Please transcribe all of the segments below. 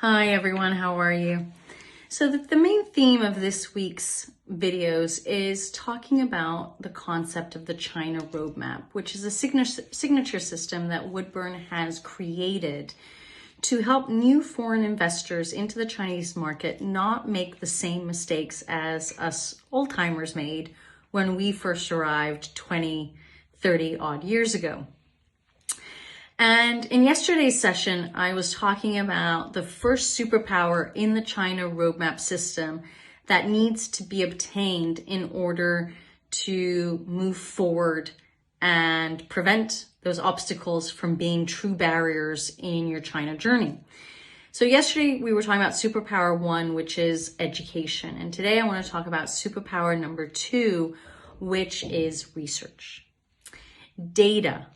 Hi everyone, how are you? So the main theme of this week's videos is talking about the concept of the China roadmap, which is a signature system that Woodburn has created to help new foreign investors into the Chinese market not make the same mistakes as us old-timers made when we first arrived 20, 30 odd years ago. And in yesterday's session, I was talking about the first superpower in the China roadmap system that needs to be obtained in order to move forward and prevent those obstacles from being true barriers in your China journey. So yesterday we were talking about superpower 1, which is education. And today I want to talk about superpower number 2, which is research. Data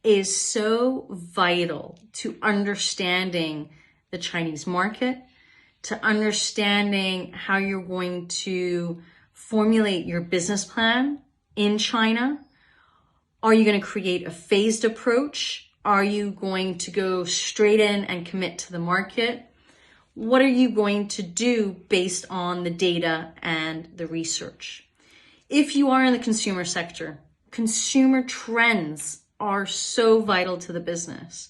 is so vital to understanding the Chinese market, to understanding how you're going to formulate your business plan in China. Are you going to create a phased approach? Are you going to go straight in and commit to the market? What are you going to do based on the data and the research? If you are in the consumer sector, consumer trends are so vital to the business.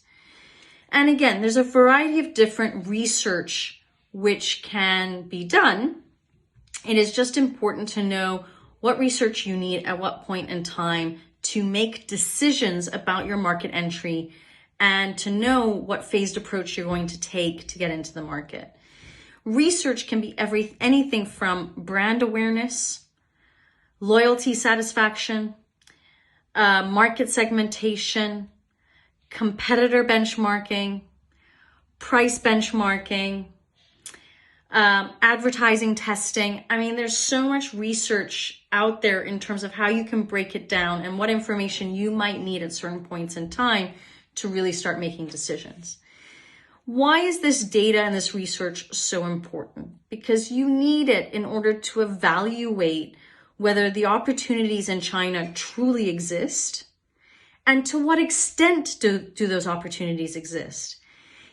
And again, there's a variety of different research which can be done. It is just important to know what research you need at what point in time to make decisions about your market entry and to know what phased approach you're going to take to get into the market. Research can be anything from brand awareness, loyalty satisfaction, market segmentation, competitor benchmarking, price benchmarking, advertising testing. I mean, there's so much research out there in terms of how you can break it down and what information you might need at certain points in time to really start making decisions. Why is this data and this research so important? Because you need it in order to evaluate whether the opportunities in China truly exist and to what extent do those opportunities exist.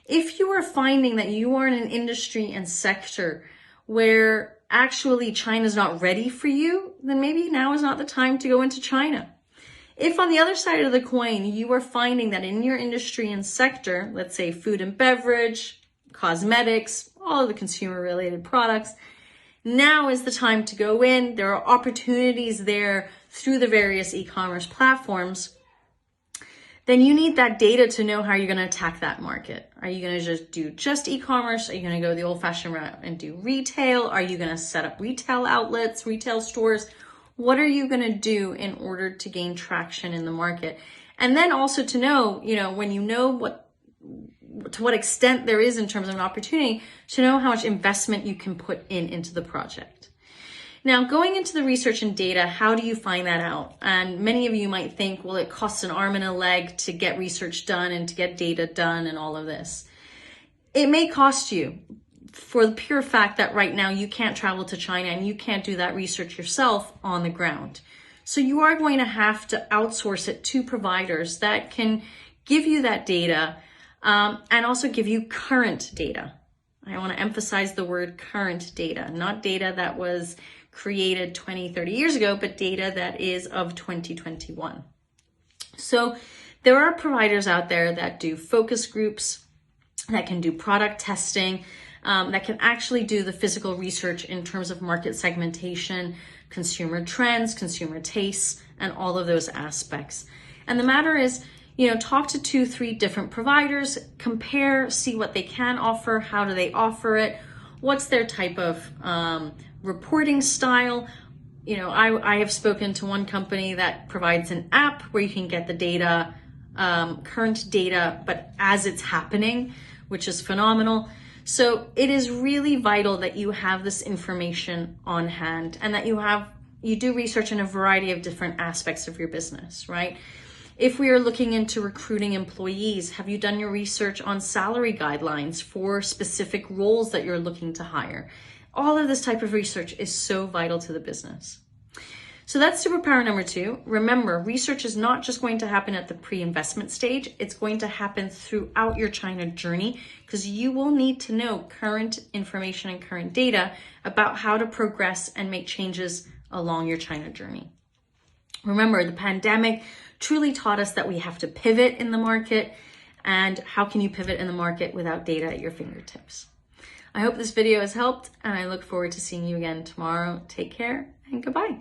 If you are finding that you are in an industry and sector where actually China's not ready for you, then maybe now is not the time to go into China. If on the other side of the coin, you are finding that in your industry and sector, let's say food and beverage, cosmetics, all of the consumer related products, now is the time to go in. There are opportunities there through the various e-commerce platforms. Then you need that data to know how you're going to attack that market. Are you going to just do e-commerce? Are you going to go the old-fashioned route and do retail? Are you going to set up retail outlets, retail stores? What are you going to do in order to gain traction in the market? And then also to know, when you know to what extent there is in terms of an opportunity, to know how much investment you can put into the project. Now, going into the research and data, how do you find that out? And many of you might think, well, it costs an arm and a leg to get research done and to get data done and all of this. It may cost you for the pure fact that right now you can't travel to China and you can't do that research yourself on the ground. So you are going to have to outsource it to providers that can give you that data and also give you current data. I want to emphasize the word current data, not data that was created 20, 30 years ago, but data that is of 2021. So there are providers out there that do focus groups, that can do product testing, that can actually do the physical research in terms of market segmentation, consumer trends, consumer tastes, and all of those aspects. And the matter is, talk to 2, 3 different providers, compare, see what they can offer, how do they offer it, what's their type of reporting style. I have spoken to one company that provides an app where you can get the data, current data, but as it's happening, which is phenomenal. So it is really vital that you have this information on hand and that you do research in a variety of different aspects of your business, right? If we are looking into recruiting employees, have you done your research on salary guidelines for specific roles that you're looking to hire? All of this type of research is so vital to the business. So that's superpower number 2. Remember, research is not just going to happen at the pre-investment stage. It's going to happen throughout your China journey, because you will need to know current information and current data about how to progress and make changes along your China journey. Remember, the pandemic truly taught us that we have to pivot in the market. And how can you pivot in the market without data at your fingertips? I hope this video has helped, and I look forward to seeing you again tomorrow. Take care and goodbye.